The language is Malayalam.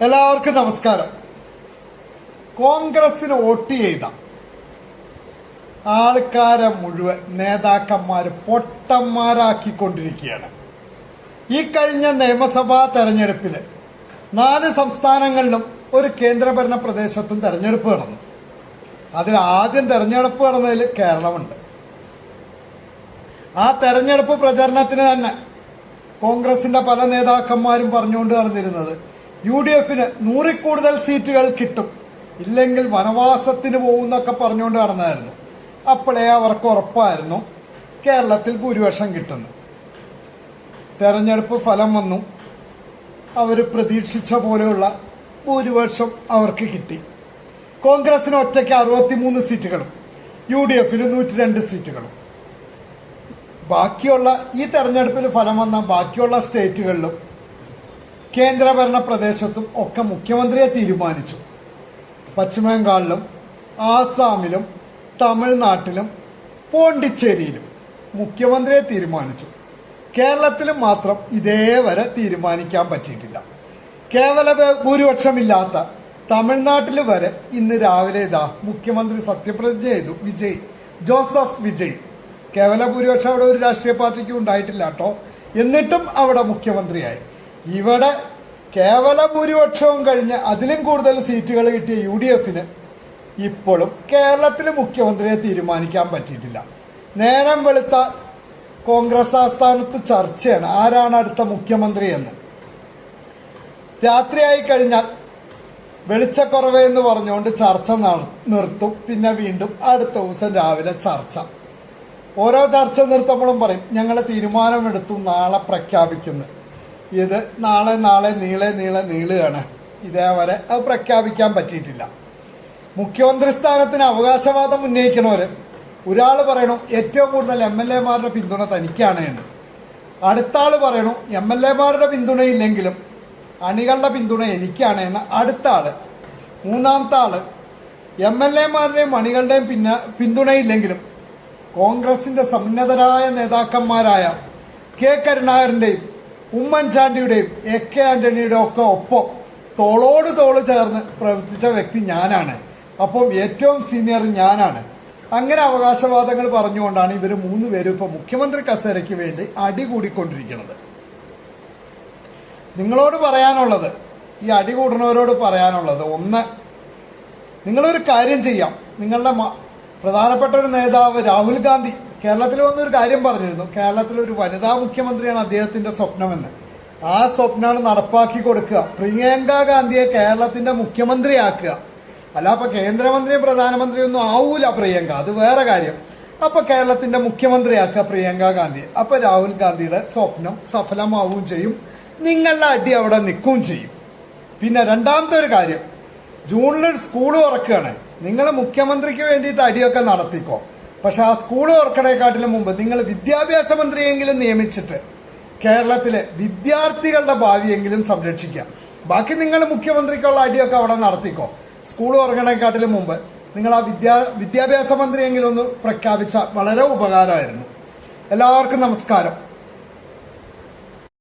എല്ലാവർക്കും നമസ്കാരം. കോൺഗ്രസിന് വോട്ട് ചെയ്ത ആൾക്കാരെ മുഴുവൻ നേതാക്കന്മാര് പൊട്ടന്മാരാക്കിക്കൊണ്ടിരിക്കുകയാണ്. ഈ കഴിഞ്ഞ നിയമസഭാ തെരഞ്ഞെടുപ്പില് 4 സംസ്ഥാനങ്ങളിലും ഒരു കേന്ദ്രഭരണ പ്രദേശത്തും തെരഞ്ഞെടുപ്പ് നടന്നു. അതിൽ ആദ്യം തെരഞ്ഞെടുപ്പ് നടന്നതിൽ കേരളമുണ്ട്. ആ തെരഞ്ഞെടുപ്പ് പ്രചരണത്തിന് തന്നെ കോൺഗ്രസിന്റെ പല നേതാക്കന്മാരും പറഞ്ഞുകൊണ്ട് നടന്നിരുന്നത് UDF-ന് 100-ൽ കൂടുതൽ സീറ്റുകൾ കിട്ടും, ഇല്ലെങ്കിൽ വനവാസത്തിന് പോകുന്നൊക്കെ പറഞ്ഞുകൊണ്ട് നടന്നായിരുന്നു. അപ്പോഴേ അവർക്ക് ഉറപ്പായിരുന്നു കേരളത്തിൽ ഭൂരിപക്ഷം കിട്ടുന്നു. തെരഞ്ഞെടുപ്പ് ഫലം വന്നു. അവർ പ്രതീക്ഷിച്ച പോലെയുള്ള ഭൂരിപക്ഷം അവർക്ക് കിട്ടി. കോൺഗ്രസിന് ഒറ്റയ്ക്ക് 63 സീറ്റുകളും UDF-ന് 102 സീറ്റുകളും. ബാക്കിയുള്ള ഈ തെരഞ്ഞെടുപ്പിൽ ഫലം വന്ന ബാക്കിയുള്ള സ്റ്റേറ്റുകളിലും കേന്ദ്രഭരണ പ്രദേശത്തും ഒക്കെ മുഖ്യമന്ത്രിയെ തീരുമാനിച്ചു. പശ്ചിമബംഗാളിലും ആസാമിലും തമിഴ്നാട്ടിലും പോണ്ടിച്ചേരിയിലും മുഖ്യമന്ത്രിയെ തീരുമാനിച്ചു. കേരളത്തിലും മാത്രം ഇതേവരെ തീരുമാനിക്കാൻ പറ്റിയിട്ടില്ല. കേവല ഭൂരിപക്ഷമില്ലാത്ത തമിഴ്നാട്ടിൽ വരെ ഇന്ന് രാവിലെ മുഖ്യമന്ത്രി സത്യപ്രതിജ്ഞ ചെയ്തു. ജോസഫ് വിജയ്. കേവല ഭൂരിപക്ഷം അവിടെ ഒരു രാഷ്ട്രീയ പാർട്ടിക്കും ഉണ്ടായിട്ടില്ല കേട്ടോ. എന്നിട്ടും അവിടെ മുഖ്യമന്ത്രിയായി. ഇവിടെ കേവല ഭൂരിപക്ഷവും കഴിഞ്ഞ് അതിലും കൂടുതൽ സീറ്റുകൾ കിട്ടിയ UDF-ന് ഇപ്പോഴും കേരളത്തിലെ മുഖ്യമന്ത്രിയെ തീരുമാനിക്കാൻ പറ്റിയിട്ടില്ല. നേരം വെളുത്ത കോൺഗ്രസ് ആസ്ഥാനത്ത് ചർച്ചയാണ് ആരാണ് അടുത്ത മുഖ്യമന്ത്രി എന്ന്. രാത്രിയായി കഴിഞ്ഞാൽ വെളിച്ചക്കുറവ് എന്ന് പറഞ്ഞുകൊണ്ട് ചർച്ച നിർത്തും. പിന്നെ വീണ്ടും അടുത്ത ദിവസം രാവിലെ ചർച്ച. ഓരോ ചർച്ച നിർത്തുമ്പോഴും പറയും ഞങ്ങൾ തീരുമാനമെടുത്തു, നാളെ പ്രഖ്യാപിക്കുന്നു. ഇത് നാളെ നീളുകയാണ്. ഇതേവരെ അത് പ്രഖ്യാപിക്കാൻ പറ്റിയിട്ടില്ല. മുഖ്യമന്ത്രി സ്ഥാനത്തിന് അവകാശവാദം ഉന്നയിക്കണവര് ഒരാൾ പറയണു ഏറ്റവും കൂടുതൽ MLA-മാരുടെ പിന്തുണ തനിക്കാണ് എന്ന്. അടുത്ത ആള് പറയണു MLA-മാരുടെ പിന്തുണയില്ലെങ്കിലും അണികളുടെ പിന്തുണ എനിക്കാണ് എന്ന് അടുത്ത ആള്. മൂന്നാമത്തെ ആള് MLA-മാരുടെയും അണികളുടെയും പിന്തുണയില്ലെങ്കിലും കോൺഗ്രസിന്റെ സമുന്നതരായ നേതാക്കന്മാരായ കെ കരുണാകരന്റെയും ഉമ്മൻചാണ്ടിയുടെയും AK ആന്റണിയുടെയും ഒക്കെ ഒപ്പം തോളോട് തോള് ചേർന്ന് പ്രവർത്തിച്ച വ്യക്തി ഞാനാണ്. അപ്പം ഏറ്റവും സീനിയർ ഞാനാണ്. അങ്ങനെ അവകാശവാദങ്ങൾ പറഞ്ഞുകൊണ്ടാണ് ഇവര് 3 പേരും ഇപ്പൊ മുഖ്യമന്ത്രി കസേരയ്ക്ക് വേണ്ടി അടികൂടിക്കൊണ്ടിരിക്കുന്നത്. നിങ്ങളോട് പറയാനുള്ളത്, ഈ അടികൂടുന്നവരോട് പറയാനുള്ളത്, ഒന്ന്, നിങ്ങളൊരു കാര്യം ചെയ്യാം. നിങ്ങളുടെ പ്രധാനപ്പെട്ട ഒരു നേതാവ് രാഹുൽ ഗാന്ധി കേരളത്തിൽ വന്നൊരു കാര്യം പറഞ്ഞിരുന്നു. കേരളത്തിലൊരു വനിതാ മുഖ്യമന്ത്രിയാണ് അദ്ദേഹത്തിന്റെ സ്വപ്നമെന്ന്. ആ സ്വപ്നമാണ് നടപ്പാക്കി കൊടുക്കുക. പ്രിയങ്ക ഗാന്ധിയെ കേരളത്തിന്റെ മുഖ്യമന്ത്രിയാക്കുക. അല്ല അപ്പൊ കേന്ദ്രമന്ത്രിയും പ്രധാനമന്ത്രിയും ഒന്നും ആവൂല പ്രിയങ്ക, അത് വേറെ കാര്യം. അപ്പൊ കേരളത്തിന്റെ മുഖ്യമന്ത്രിയാക്കുക പ്രിയങ്ക ഗാന്ധി. അപ്പൊ രാഹുൽ ഗാന്ധിയുടെ സ്വപ്നം സഫലമാവുകയും ചെയ്യും. നിങ്ങളുടെ അടി അവിടെ നിൽക്കുകയും ചെയ്യും. പിന്നെ രണ്ടാമത്തെ ഒരു കാര്യം, ജൂണിൽ സ്കൂൾ തുറക്കുകയാണ്. നിങ്ങൾ മുഖ്യമന്ത്രിക്ക് വേണ്ടിയിട്ട് അടിയൊക്കെ നടത്തിക്കോ. പക്ഷെ ആ സ്കൂൾ തുറക്കണേക്കാട്ടിലും മുമ്പ് നിങ്ങൾ വിദ്യാഭ്യാസ മന്ത്രിയെങ്കിലും നിയമിച്ചിട്ട് കേരളത്തിലെ വിദ്യാർത്ഥികളുടെ ഭാവിയെങ്കിലും സംരക്ഷിക്കുക. ബാക്കി നിങ്ങൾ മുഖ്യമന്ത്രിക്കുള്ള അടിയൊക്കെ അവിടെ നടത്തിക്കോ. സ്കൂൾ തുറക്കണേക്കാട്ടിലും മുമ്പ് നിങ്ങൾ ആ വിദ്യാഭ്യാസ മന്ത്രിയെങ്കിലും ഒന്ന് പ്രഖ്യാപിച്ച വളരെ ഉപകാരമായിരുന്നു. എല്ലാവർക്കും നമസ്കാരം.